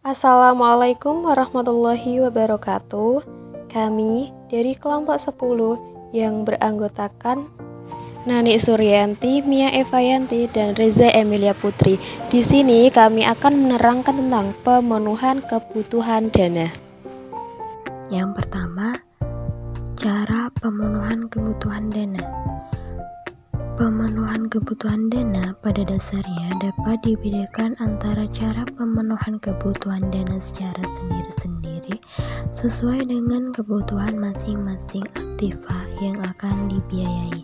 Assalamualaikum warahmatullahi wabarakatuh. Kami dari kelompok 10 yang beranggotakan Nani Suryanti, Mia Evayanti, dan Reza Emilia Putri. Di sini kami akan menerangkan tentang pemenuhan kebutuhan dana. Yang pertama, cara pemenuhan kebutuhan dana. Pemenuhan kebutuhan dana pada dasarnya dapat dibedakan antara cara pemenuhan kebutuhan dana secara sendiri-sendiri sesuai dengan kebutuhan masing-masing aktiva yang akan dibiayai,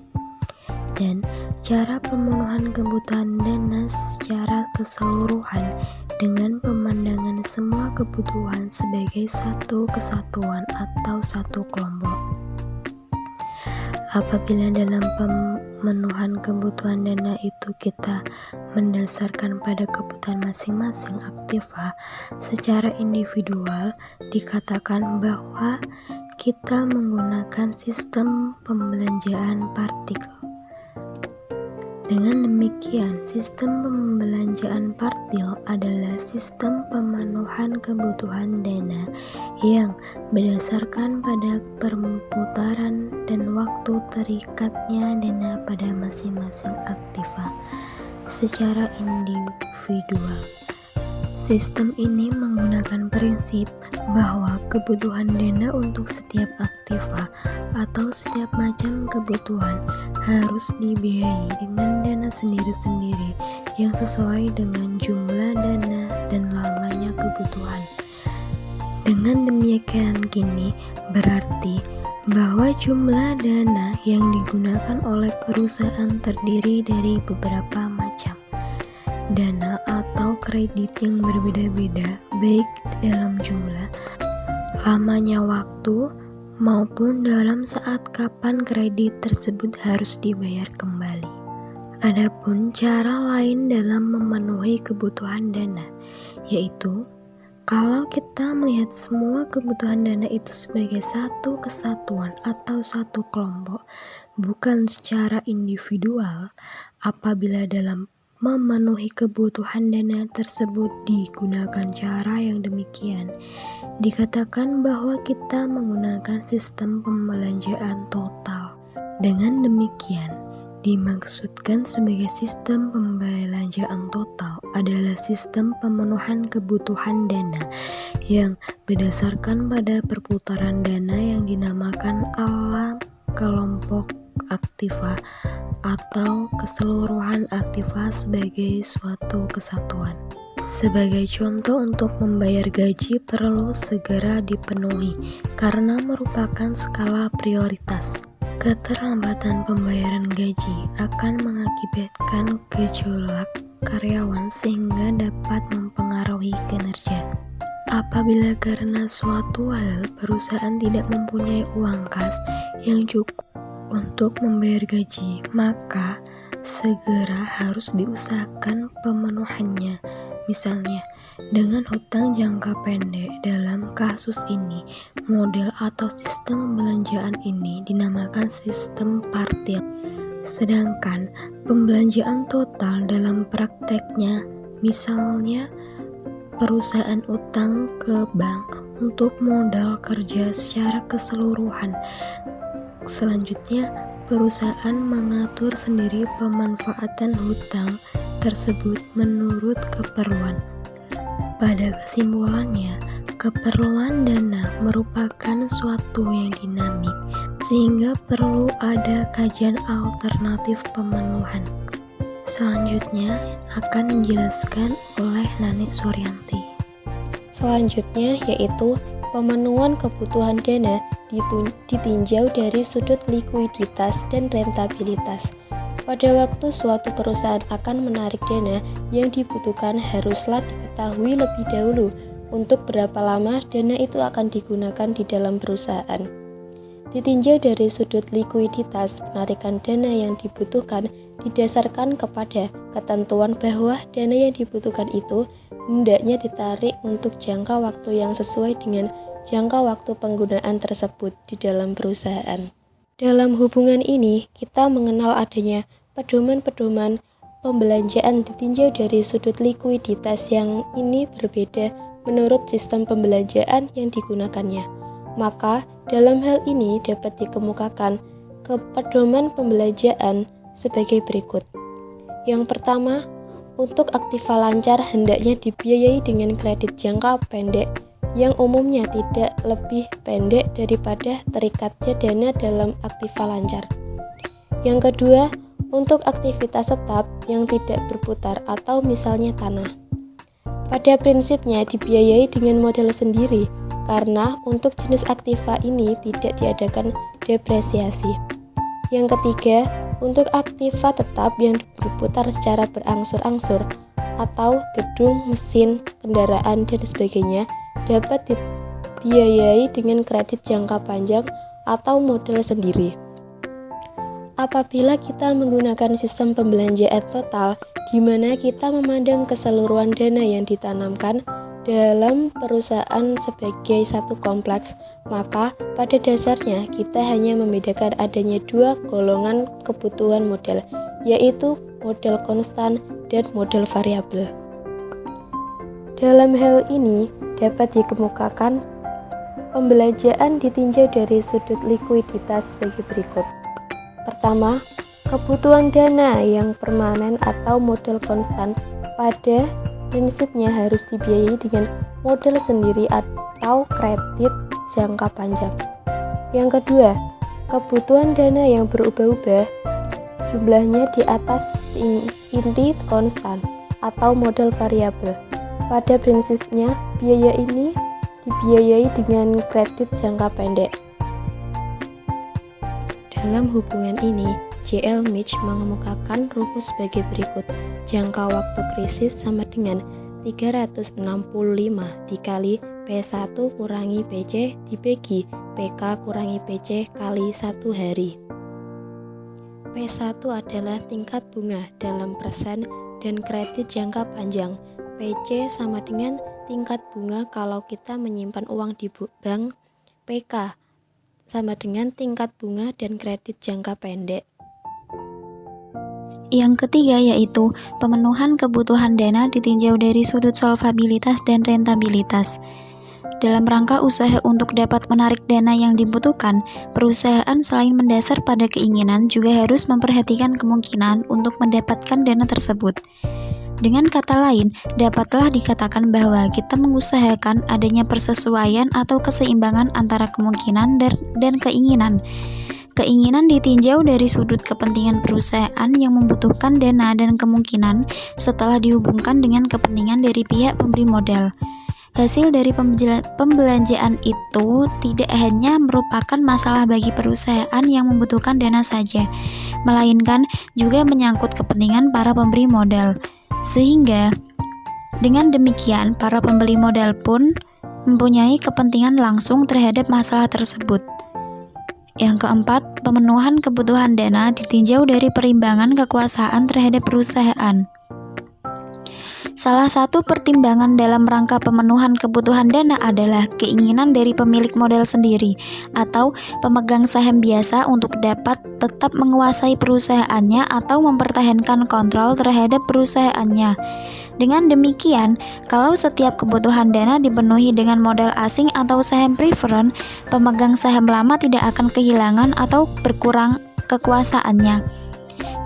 dan cara pemenuhan kebutuhan dana secara keseluruhan dengan pemandangan semua kebutuhan sebagai satu kesatuan atau satu kelompok. Apabila dalam pemenuhan kebutuhan dana itu kita mendasarkan pada kebutuhan masing-masing aktiva secara individual, dikatakan bahwa kita menggunakan sistem pembelanjaan partikel. Dengan demikian, sistem pembelanjaan partil adalah sistem pemenuhan kebutuhan dana yang berdasarkan pada perputaran dan waktu terikatnya dana pada masing-masing aktiva secara individual. Sistem ini menggunakan prinsip bahwa kebutuhan dana untuk setiap aktiva atau setiap macam kebutuhan harus dibiayai dengan dana sendiri-sendiri yang sesuai dengan jumlah dana dan lamanya kebutuhan. Dengan demikian kini berarti bahwa jumlah dana yang digunakan oleh perusahaan terdiri dari beberapa macam dana atau kredit yang berbeda-beda, baik dalam jumlah, lamanya waktu, maupun dalam saat kapan kredit tersebut harus dibayar kembali. Adapun cara lain dalam memenuhi kebutuhan dana, yaitu kalau kita melihat semua kebutuhan dana itu sebagai satu kesatuan atau satu kelompok, bukan secara individual, apabila dalam memenuhi kebutuhan dana tersebut digunakan cara yang demikian, dikatakan bahwa kita menggunakan sistem pembelanjaan total. Dengan demikian, dimaksudkan sebagai sistem pembelanjaan total adalah sistem pemenuhan kebutuhan dana yang berdasarkan pada perputaran dana yang dinamakan alam kelompok aktiva atau keseluruhan aktiva sebagai suatu kesatuan. Sebagai contoh, untuk membayar gaji perlu segera dipenuhi karena merupakan skala prioritas. Keterlambatan pembayaran gaji akan mengakibatkan gejolak karyawan sehingga dapat mempengaruhi kinerja. Apabila karena suatu hal perusahaan tidak mempunyai uang kas yang cukup untuk membayar gaji, maka segera harus diusahakan pemenuhannya. Misalnya, dengan hutang jangka pendek. Dalam kasus ini, model atau sistem pembelanjaan ini dinamakan sistem partil. Sedangkan pembelanjaan total dalam prakteknya, misalnya perusahaan utang ke bank untuk modal kerja secara keseluruhan. Selanjutnya, perusahaan mengatur sendiri pemanfaatan hutang tersebut menurut keperluan. Pada kesimpulannya, keperluan dana merupakan suatu yang dinamik, sehingga perlu ada kajian alternatif pemenuhan. Selanjutnya akan dijelaskan oleh Nani Suryanti. Selanjutnya yaitu pemenuhan kebutuhan dana ditinjau dari sudut likuiditas dan rentabilitas. Pada waktu suatu perusahaan akan menarik dana, yang dibutuhkan haruslah diketahui lebih dahulu untuk berapa lama dana itu akan digunakan di dalam perusahaan. Ditinjau dari sudut likuiditas, penarikan dana yang dibutuhkan didasarkan kepada ketentuan bahwa dana yang dibutuhkan itu hendaknya ditarik untuk jangka waktu yang sesuai dengan jangka waktu penggunaan tersebut di dalam perusahaan. Dalam hubungan ini, kita mengenal adanya pedoman-pedoman pembelanjaan ditinjau dari sudut likuiditas yang ini berbeda menurut sistem pembelanjaan yang digunakannya. Maka, dalam hal ini dapat dikemukakan pedoman pembelanjaan sebagai berikut. Yang pertama, untuk aktiva lancar hendaknya dibiayai dengan kredit jangka pendek yang umumnya tidak lebih pendek daripada terikatnya dana dalam aktiva lancar. Yang kedua, untuk aktivitas tetap yang tidak berputar atau misalnya tanah. Pada prinsipnya dibiayai dengan modal sendiri karena untuk jenis aktiva ini tidak diadakan depresiasi. Yang ketiga, untuk aktiva tetap yang berputar secara berangsur-angsur atau gedung, mesin, kendaraan, dan sebagainya dapat dibiayai dengan kredit jangka panjang atau modal sendiri. Apabila kita menggunakan sistem pembelanjaan total, di mana kita memandang keseluruhan dana yang ditanamkan dalam perusahaan sebagai satu kompleks, maka pada dasarnya kita hanya membedakan adanya dua golongan kebutuhan modal, yaitu modal konstan dan modal variabel. Dalam hal ini dapat dikemukakan pembelanjaan ditinjau dari sudut likuiditas sebagai berikut. Pertama, kebutuhan dana yang permanen atau modal konstan pada prinsipnya harus dibiayai dengan modal sendiri atau kredit jangka panjang. Yang kedua, kebutuhan dana yang berubah-ubah jumlahnya di atas inti konstan atau modal variabel. Pada prinsipnya, biaya ini dibiayai dengan kredit jangka pendek. Dalam hubungan ini, J.L. Mitch mengemukakan rumus sebagai berikut. Jangka waktu krisis sama dengan 365 dikali P1 kurangi PC dibagi PK kurangi PC kali 1 hari. P1 adalah tingkat bunga dalam persen dan kredit jangka panjang. PC sama dengan tingkat bunga kalau kita menyimpan uang di bank. PK sama dengan tingkat bunga dan kredit jangka pendek. Yang ketiga yaitu pemenuhan kebutuhan dana ditinjau dari sudut solvabilitas dan rentabilitas. Dalam rangka usaha untuk dapat menarik dana yang dibutuhkan, perusahaan selain mendasar pada keinginan juga harus memperhatikan kemungkinan untuk mendapatkan dana tersebut. Dengan kata lain, dapatlah dikatakan bahwa kita mengusahakan adanya persesuaian atau keseimbangan antara kemungkinan dan keinginan. Keinginan ditinjau dari sudut kepentingan perusahaan yang membutuhkan dana dan kemungkinan setelah dihubungkan dengan kepentingan dari pihak pemberi modal. Hasil dari pembelanjaan itu tidak hanya merupakan masalah bagi perusahaan yang membutuhkan dana saja, melainkan juga menyangkut kepentingan para pemberi modal. Sehingga dengan demikian para pembeli modal pun mempunyai kepentingan langsung terhadap masalah tersebut. Yang keempat, pemenuhan kebutuhan dana ditinjau dari perimbangan kekuasaan terhadap perusahaan. Salah satu pertimbangan dalam rangka pemenuhan kebutuhan dana adalah keinginan dari pemilik modal sendiri atau pemegang saham biasa untuk dapat tetap menguasai perusahaannya atau mempertahankan kontrol terhadap perusahaannya. Dengan demikian, kalau setiap kebutuhan dana dipenuhi dengan modal asing atau saham preferen, pemegang saham lama tidak akan kehilangan atau berkurang kekuasaannya.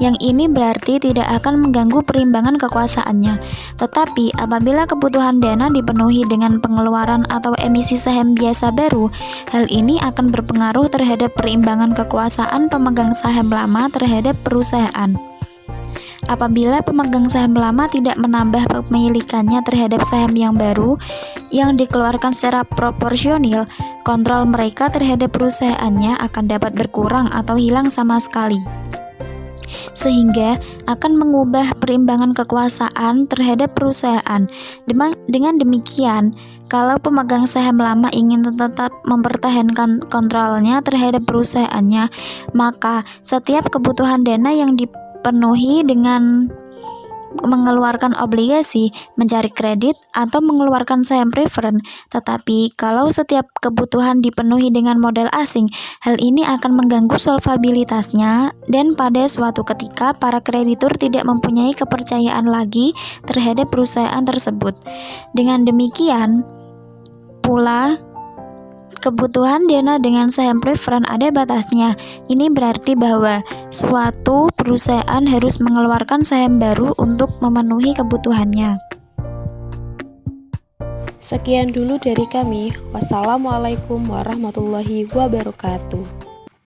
Yang ini berarti tidak akan mengganggu perimbangan kekuasaannya. Tetapi apabila kebutuhan dana dipenuhi dengan pengeluaran atau emisi saham biasa baru, hal ini akan berpengaruh terhadap perimbangan kekuasaan pemegang saham lama terhadap perusahaan. Apabila pemegang saham lama tidak menambah kepemilikannya terhadap saham yang baru yang dikeluarkan secara proporsional, kontrol mereka terhadap perusahaannya akan dapat berkurang atau hilang sama sekali, sehingga akan mengubah perimbangan kekuasaan terhadap perusahaan. Dengan demikian, kalau pemegang saham lama ingin tetap mempertahankan kontrolnya terhadap perusahaannya, maka setiap kebutuhan dana yang dipenuhi dengan mengeluarkan obligasi, mencari kredit, atau mengeluarkan saham preferred. Tetapi kalau setiap kebutuhan dipenuhi dengan modal asing, hal ini akan mengganggu solvabilitasnya dan pada suatu ketika para kreditur tidak mempunyai kepercayaan lagi terhadap perusahaan tersebut. Dengan demikian pula kebutuhan dana dengan saham preferred ada batasnya. Ini berarti bahwa suatu perusahaan harus mengeluarkan saham baru untuk memenuhi kebutuhannya. Sekian dulu dari kami. Wassalamualaikum warahmatullahi wabarakatuh.